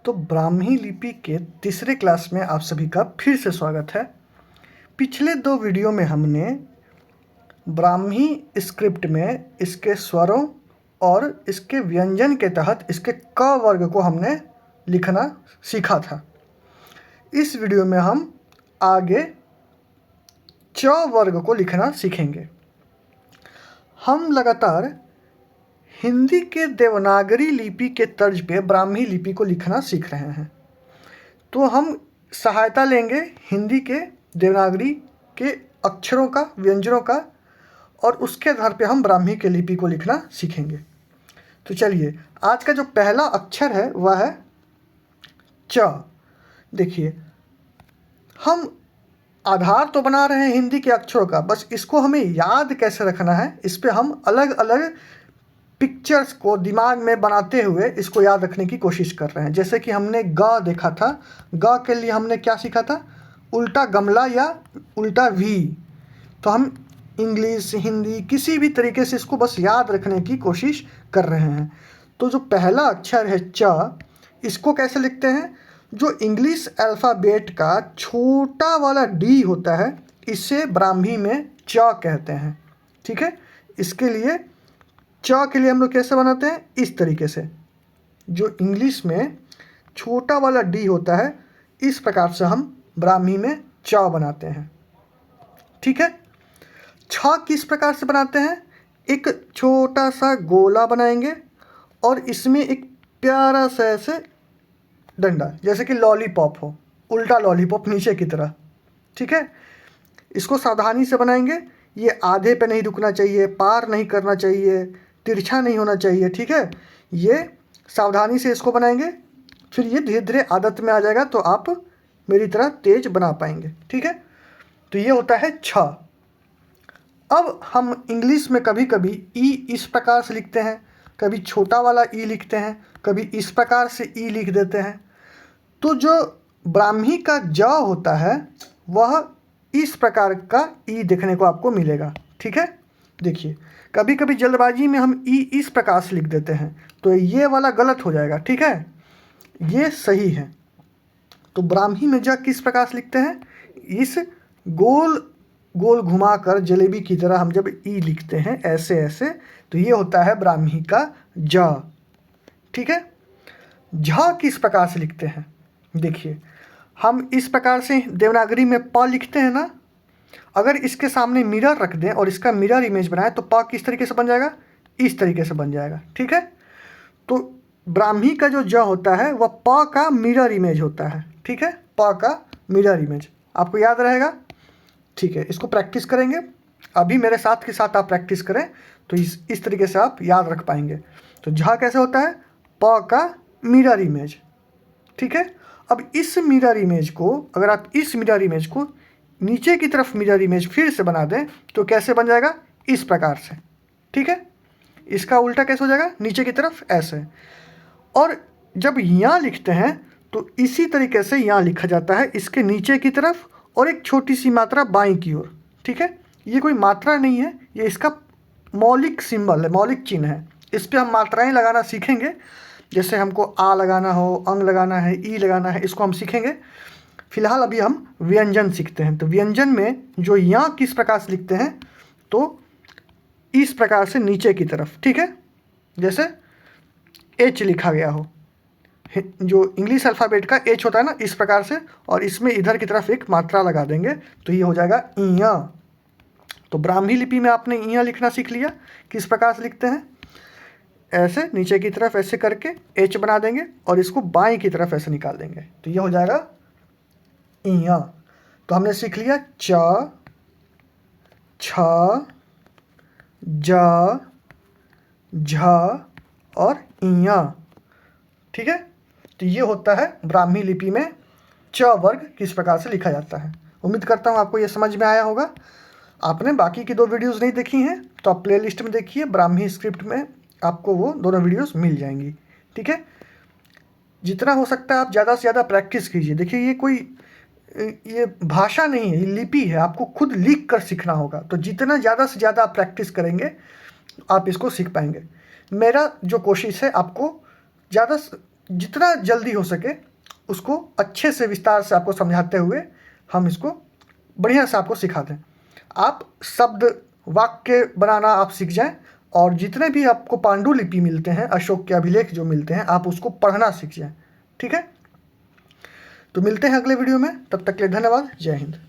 तो ब्राह्मी लिपि के तीसरे क्लास में आप सभी का फिर से स्वागत है। पिछले दो वीडियो में हमने ब्राह्मी स्क्रिप्ट में इसके स्वरों और इसके व्यंजन के तहत इसके क वर्ग को हमने लिखना सीखा था। इस वीडियो में हम आगे च वर्ग को लिखना सीखेंगे। हम लगातार हिंदी के देवनागरी लिपि के तर्ज पे ब्राह्मी लिपि को लिखना सीख रहे हैं, तो हम सहायता लेंगे हिंदी के देवनागरी के अक्षरों का, व्यंजनों का, और उसके आधार पे हम ब्राह्मी के लिपि को लिखना सीखेंगे। तो चलिए, आज का जो पहला अक्षर है वह है च। देखिए, हम आधार तो बना रहे हैं हिंदी के अक्षरों का, बस इसको हमें याद कैसे रखना है, इस पे हम अलग अलग पिक्चर्स को दिमाग में बनाते हुए इसको याद रखने की कोशिश कर रहे हैं। जैसे कि हमने ग देखा था, ग के लिए हमने क्या सीखा था, उल्टा गमला या उल्टा वी। तो हम इंग्लिश, हिंदी, किसी भी तरीके से इसको बस याद रखने की कोशिश कर रहे हैं। तो जो पहला अक्षर है च, इसको कैसे लिखते हैं? जो इंग्लिश अल्फ़ाबेट का छोटा वाला डी होता है, इसे ब्राह्मी में च कहते हैं। ठीक है, इसके लिए च के लिए हम लोग कैसे बनाते हैं? इस तरीके से। जो इंग्लिश में छोटा वाला डी होता है, इस प्रकार से हम ब्राह्मी में च बनाते हैं। ठीक है, छ किस प्रकार से बनाते हैं? एक छोटा सा गोला बनाएंगे और इसमें एक प्यारा सा ऐसे डंडा, जैसे कि लॉलीपॉप हो, उल्टा लॉलीपॉप नीचे की तरह। ठीक है, इसको सावधानी से बनाएंगे। ये आधे पे नहीं रुकना चाहिए, पार नहीं करना चाहिए, तिरछा नहीं होना चाहिए। ठीक है, ये सावधानी से इसको बनाएंगे, फिर ये धीरे धीरे आदत में आ जाएगा, तो आप मेरी तरह तेज बना पाएंगे। ठीक है, तो ये होता है छ। अब हम इंग्लिश में कभी कभी ई इस प्रकार से लिखते हैं, कभी छोटा वाला ई लिखते हैं, कभी इस प्रकार से ई लिख देते हैं। तो जो ब्राह्मी का ज होता है वह इस प्रकार का ई देखने को आपको मिलेगा। ठीक है, देखिए, कभी कभी जल्दबाजी में हम ई इस प्रकार से लिख देते हैं, तो ये वाला गलत हो जाएगा। ठीक है, ये सही है। तो ब्राह्मी में ज किस प्रकार से लिखते हैं? इस गोल गोल घुमाकर जलेबी की तरह हम जब ई लिखते हैं ऐसे ऐसे, तो ये होता है ब्राह्मी का ज। ठीक है, झ किस प्रकार से लिखते हैं? देखिए, हम इस प्रकार से देवनागरी में प लिखते हैं ना, अगर इसके सामने मिरर रख दें और इसका मिरर इमेज बनाए तो प किस तरीके से बन जाएगा? इस तरीके से बन जाएगा। ठीक है, तो ब्राह्मी का जो ज होता है वह प का मिरर इमेज होता है। ठीक है, प का मिरर इमेज आपको याद रहेगा। ठीक है, इसको प्रैक्टिस करेंगे। अभी मेरे साथ के साथ आप प्रैक्टिस करें तो इस तरीके से आप याद रख पाएंगे। तो झ कैसे होता है? प का मिरर इमेज। ठीक है, अब इस मिरर इमेज को, अगर आप इस मिरर इमेज को नीचे की तरफ मिरर इमेज फिर से बना दें तो कैसे बन जाएगा? इस प्रकार से। ठीक है, इसका उल्टा कैसे हो जाएगा? नीचे की तरफ ऐसे। और जब यहाँ लिखते हैं तो इसी तरीके से यहाँ लिखा जाता है, इसके नीचे की तरफ और एक छोटी सी मात्रा बाईं की ओर। ठीक है, ये कोई मात्रा नहीं है, ये इसका मौलिक सिंबल है, मौलिक चिन्ह है। इस पर हम मात्राएं लगाना सीखेंगे। जैसे हमको आ लगाना हो, अंग लगाना है, ई लगाना है, इसको हम सीखेंगे। फिलहाल अभी हम व्यंजन सीखते हैं। तो व्यंजन में जो यहाँ किस प्रकार से लिखते हैं, तो इस प्रकार से नीचे की तरफ। ठीक है, जैसे एच लिखा गया हो, जो इंग्लिश अल्फ़ाबेट का एच होता है ना, इस प्रकार से, और इसमें इधर की तरफ एक मात्रा लगा देंगे तो ये हो जाएगा इया। तो ब्राह्मी लिपि में आपने इया लिखना सीख लिया। किस प्रकार से लिखते हैं? ऐसे नीचे की तरफ ऐसे करके एच बना देंगे और इसको बाएं की तरफ ऐसे निकाल देंगे, तो ये हो जाएगा इया। तो हमने सीख लिया च, छ, ज, झ और इया। ठीक है, तो ये होता है ब्राह्मी लिपि में च वर्ग किस प्रकार से लिखा जाता है। उम्मीद करता हूँ आपको ये समझ में आया होगा। आपने बाकी की दो वीडियोस नहीं देखी हैं तो आप प्लेलिस्ट में देखिए, ब्राह्मी स्क्रिप्ट में आपको वो दोनों वीडियोस मिल जाएंगी। ठीक है, जितना हो सकता है आप ज़्यादा से ज़्यादा प्रैक्टिस कीजिए। देखिए, ये कोई ये भाषा नहीं है, ये लिपि है, आपको खुद लिख कर सीखना होगा। तो जितना ज़्यादा से ज़्यादा आप प्रैक्टिस करेंगे आप इसको सीख पाएंगे। मेरा जो कोशिश है, आपको ज़्यादा जितना जल्दी हो सके उसको अच्छे से विस्तार से आपको समझाते हुए हम इसको बढ़िया से आपको सिखा दें। आप शब्द वाक्य बनाना आप सीख जाएं और जितने भी आपको पांडुलिपि मिलते हैं, अशोक के अभिलेख जो मिलते हैं, आप उसको पढ़ना सीख जाएं। ठीक है, तो मिलते हैं अगले वीडियो में, तब तक के लिए धन्यवाद। जय हिंद।